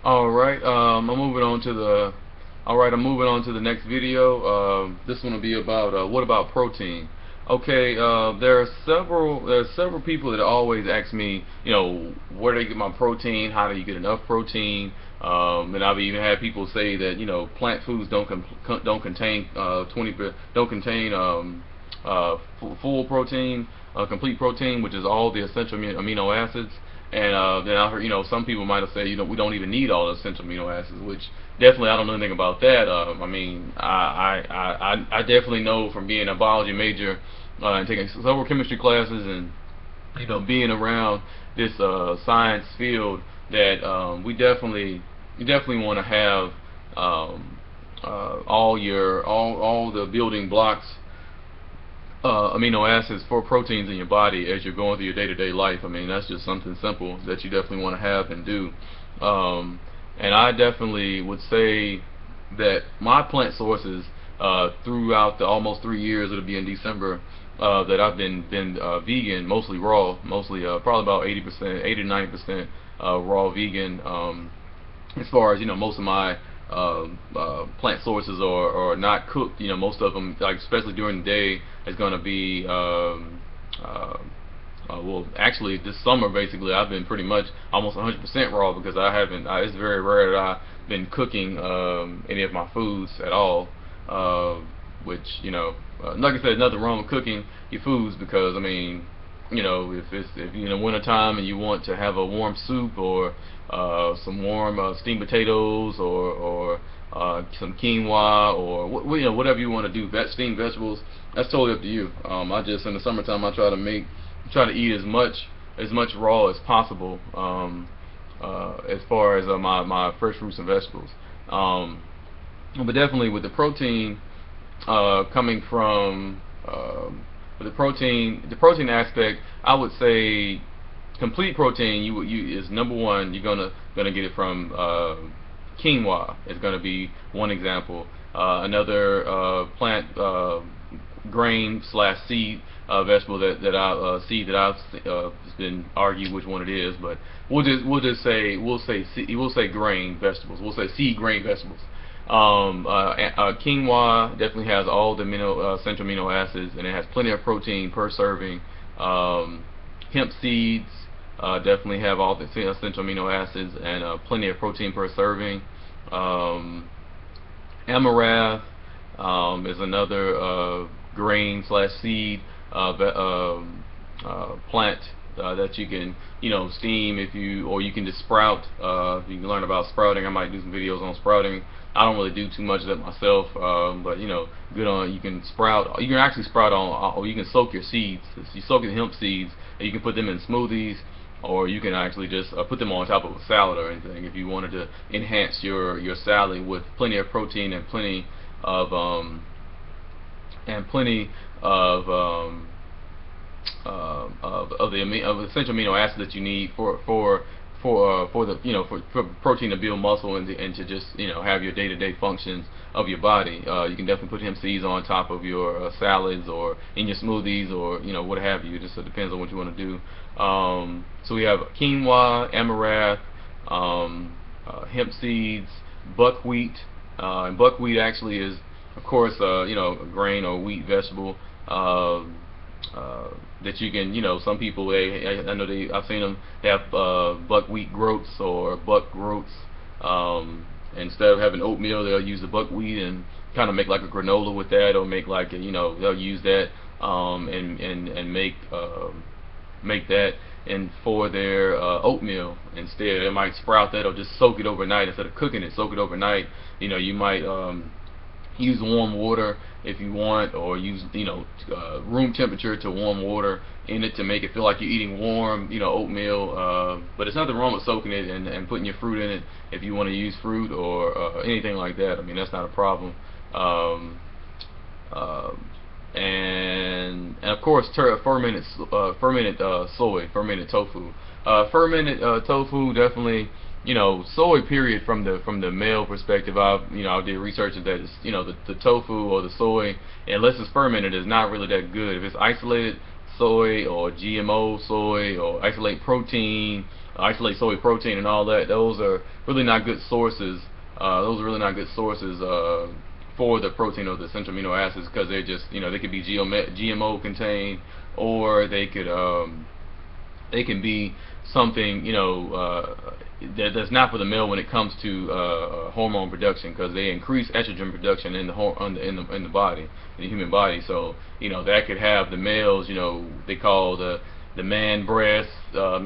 All right. I'm moving on to the. All right, I'm moving on to the next video. This one will be about what about protein? Okay. There are several people that always ask me, where do I get my protein? How do you get enough protein? And I've even had people say that plant foods don't contain 20 don't contain full protein, complete protein, which is all the essential amino acids. And then I heard, some people might have said, we don't even need all the essential amino acids, which definitely I don't know anything about that. I mean, I definitely know from being a biology major and taking several chemistry classes and being around this science field that you definitely want to have all the building blocks amino acids for proteins in your body as you're going through your day-to-day life. I mean, that's just something simple that you definitely want to have and do. And I definitely would say that my plant sources throughout the almost 3 years, it'll be in December, that I've been vegan, mostly raw, mostly probably about 80%, 80 to 90% raw vegan. As far as most of my plant sources are not cooked. Most of them, like especially during the day, is going to be well, actually, this summer basically, I've been pretty much almost 100% raw because I haven't. It's very rare that I've been cooking any of my foods at all. Which like I said, nothing wrong with cooking your foods because I mean, if you're in the wintertime and you want to have a warm soup or some warm steamed potatoes or some quinoa or whatever you want to do, steamed vegetables, that's totally up to you. I just in the summertime I try to eat as much raw as possible, as far as my fresh fruits and vegetables. But definitely with the protein coming from the protein aspect, I would say complete protein you is number one. You're gonna get it from quinoa. Is gonna be one example. Another plant grain slash seed vegetable that I seed that I've been argued which one it is, but we'll say grain vegetables. We'll say seed grain vegetables. Quinoa definitely has all the essential amino acids, and it has plenty of protein per serving. Hemp seeds definitely have all the essential amino acids and plenty of protein per serving. Amaranth is another grain slash seed plant that you can steam or you can just sprout. If you can learn about sprouting, I might do some videos on sprouting. I don't really do too much of that myself, but good on. You can sprout. You can actually sprout on, or you can soak your seeds. You soak the hemp seeds, and you can put them in smoothies, or you can actually just put them on top of a salad or anything if you wanted to enhance your salad with plenty of protein and plenty of of essential amino acids that you need for protein to build muscle and to just have your day-to-day functions of your body. You can definitely put hemp seeds on top of your salads or in your smoothies or what have you. Just depends on what you want to do. So we have quinoa, amaranth, hemp seeds, buckwheat. And buckwheat actually is, of course, a grain or wheat vegetable. That you can, some people, I know I've seen them, they have buckwheat groats or buck groats. Instead of having oatmeal, they'll use the buckwheat and kind of make like a granola with that, or make like they'll use that and make that and for their oatmeal instead. They might sprout that or just soak it overnight instead of cooking it. Soak it overnight. You might use warm water if you want, or use room temperature to warm water in it to make it feel like you're eating warm oatmeal. But there's nothing wrong with soaking it and putting your fruit in it if you want to use fruit or anything like that. I mean, that's not a problem. And of course fermented soy, fermented tofu. Fermented tofu definitely, soy period from the male perspective. I did research that it's, the tofu or the soy, unless it's fermented, is not really that good. If it's isolated soy or GMO soy or isolate protein isolate soy protein and all that. Those are really not good sources. For the protein or the essential amino acids, because they're just, they could be GMO contained, or they can be something, that's not for the male when it comes to hormone production, because they increase estrogen production in the body, in the human body. So that could have the males, they call the man breast, that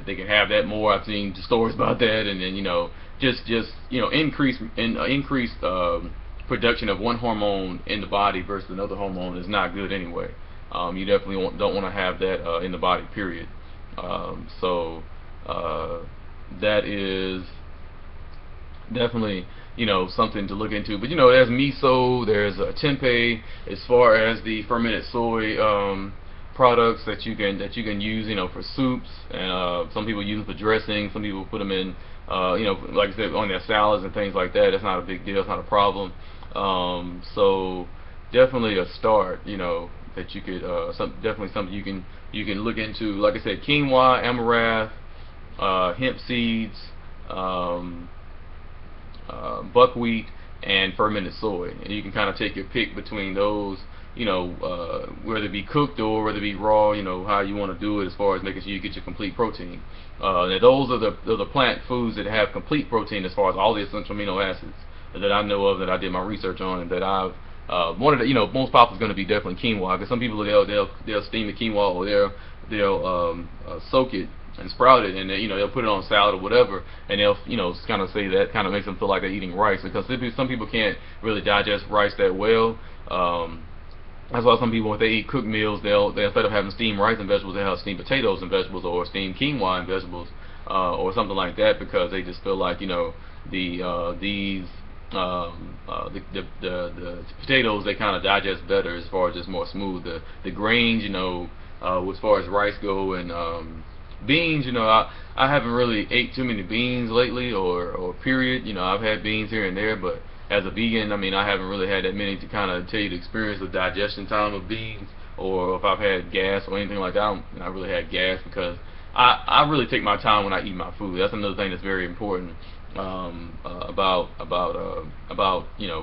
they can have that more. I've seen stories about that. And then just increased production of one hormone in the body versus another hormone is not good anyway. You definitely don't want to have that in the body, period. So that is definitely something to look into. But there's miso, there's tempeh, as far as the fermented soy products that you can use for soups, and some people use them for dressing. Some people put them in like I said, on their salads and things like that. That's not a big deal, it's not a problem. So definitely a start, that you could definitely something you can look into. Like I said, quinoa, amaranth, hemp seeds, buckwheat, and fermented soy. And you can kind of take your pick between those, whether it be cooked or whether it be raw, how you want to do it as far as making sure you get your complete protein. Now those are the plant foods that have complete protein as far as all the essential amino acids that I know of, that I did my research on, and that I've one of the, most popular is going to be definitely quinoa, because some people they'll steam the quinoa, or they'll soak it and sprout it, and they'll put it on salad or whatever, and they'll kind of say that kind of makes them feel like they're eating rice, because some people can't really digest rice that well. That's why some people, when they eat cooked meals, they'll instead of having steamed rice and vegetables, they'll have steamed potatoes and vegetables, or steamed quinoa and vegetables, or something like that, because they just feel like the potatoes, they kind of digest better, as far as just more smooth. The grains, as far as rice go, and beans, I haven't really ate too many beans lately, or period. I've had beans here and there, but as a vegan, I haven't really had that many to kind of tell you the experience of digestion time of beans, or if I've had gas or anything like that. I not really had gas, because I really take my time when I eat my food. That's another thing that's very important about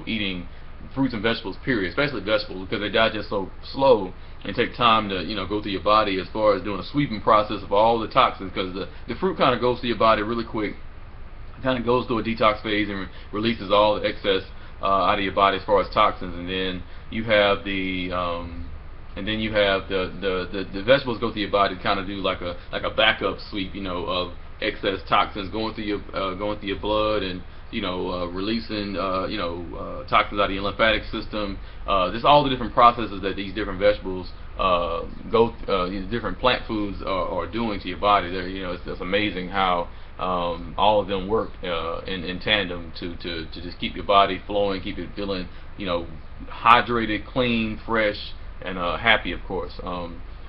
eating fruits and vegetables, period, especially vegetables, because they digest so slow and take time to go through your body, as far as doing a sweeping process of all the toxins, because the fruit kind of goes through your body really quick. It kind of goes through a detox phase and releases all the excess out of your body as far as toxins, and then you have the vegetables go through your body to kind of do like a backup sweep, of excess toxins going through your blood, and releasing toxins out of your lymphatic system. Just all the different processes that these different vegetables these different plant foods are doing to your body. It's amazing how all of them work in tandem to just keep your body flowing, keep it feeling hydrated, clean, fresh, and happy, of course.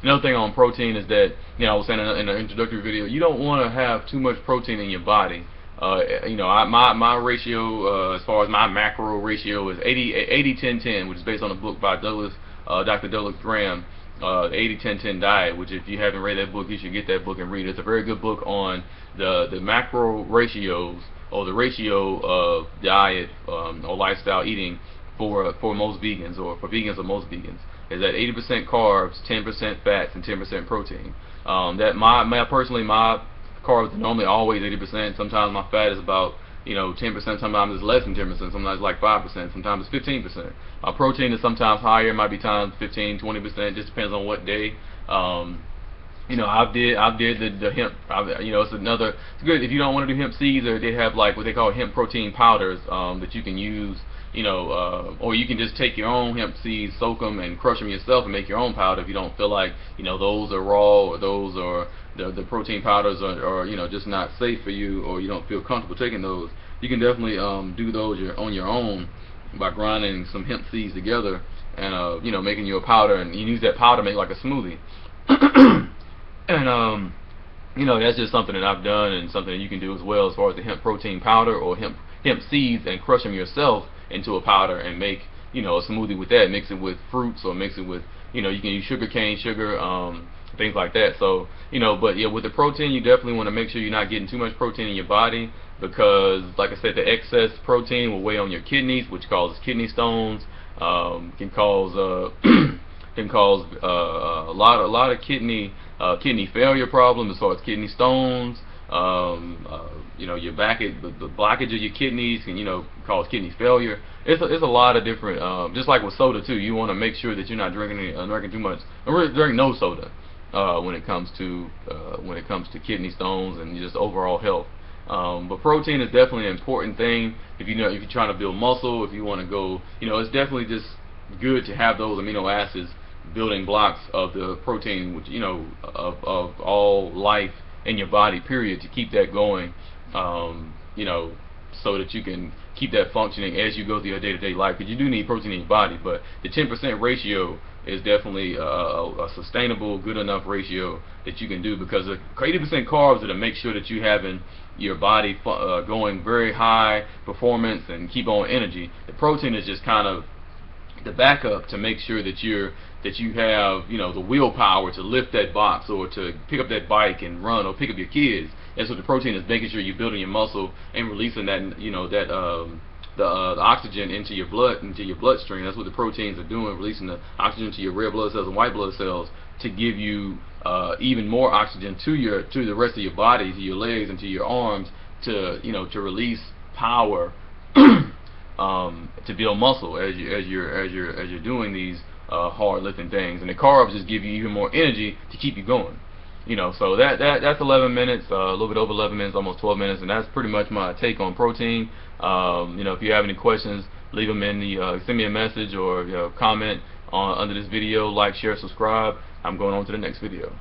Another thing on protein is that, I was saying in the introductory video, you don't want to have too much protein in your body. My ratio, as far as my macro ratio, is 80-10-10, which is based on a book by Dr. Douglas Graham, the 80-10-10 diet, which, if you haven't read that book, you should get that book and read it. It's a very good book on the macro ratios, or the ratio of diet or lifestyle eating for most vegans, or for vegans or most vegans, is at 80% carbs, 10% fats, and 10% protein. Personally, my carbs are normally always 80%. Sometimes my fat is about 10%. Sometimes it's less than 10%. Sometimes it's like 5%. Sometimes it's 15%. My protein is sometimes higher. It might be times 15, 20%. Just depends on what day. I did the hemp. It's good if you don't want to do hemp seeds, or they have like what they call hemp protein powders that you can use. Or you can just take your own hemp seeds, soak them, and crush them yourself, and make your own powder if you don't feel like those are raw, or those are the protein powders are just not safe for you, or you don't feel comfortable taking those. You can definitely do those on your own by grinding some hemp seeds together, and making you a powder, and you use that powder to make like a smoothie. And that's just something that I've done, and something that you can do as well, as far as the hemp protein powder or hemp seeds, and crush them yourself into a powder and make a smoothie with that. Mix it with fruits, or mix it with you can use sugar cane sugar, things like that. So, you know, but yeah, with the protein, you definitely want to make sure you're not getting too much protein in your body, because, like I said, the excess protein will weigh on your kidneys, which causes kidney stones. Can cause can cause a lot of kidney failure problems as far as kidney stones. You know, your the blockage of your kidneys can, you know, cause kidney failure. It's a lot of different, just like with soda too. You want to make sure that you're not drinking too much, or really drink no soda when it comes to kidney stones and just overall health. But protein is definitely an important thing if you're trying to build muscle. If you want to go, you know, it's definitely just good to have those amino acids, building blocks of the protein, which, you know, of all life in your body, period, to keep that going, you know, so that you can keep that functioning as you go through your day-to-day life, because you do need protein in your body. But the 10% ratio is definitely a sustainable, good enough ratio that you can do, because the 80% carbs are to make sure that you're having your body going very high performance and keep on energy. The protein is just kind of the backup to make sure that you have, you know, the willpower to lift that box, or to pick up that bike and run, or pick up your kids. That's what the protein is, making sure you're building your muscle and releasing that, you know, that the oxygen into your bloodstream. That's what the proteins are doing, releasing the oxygen to your red blood cells and white blood cells to give you even more oxygen to the rest of your body, to your legs and to your arms, to, you know, to release power to build muscle as you're doing these hard lifting things. And the carbs just give you even more energy to keep you going. You know, so that's 11 minutes, a little bit over 11 minutes, almost 12 minutes, and that's pretty much my take on protein. You know, if you have any questions, leave them in the send me a message, or, you know, comment under this video, like, share, subscribe. I'm going on to the next video.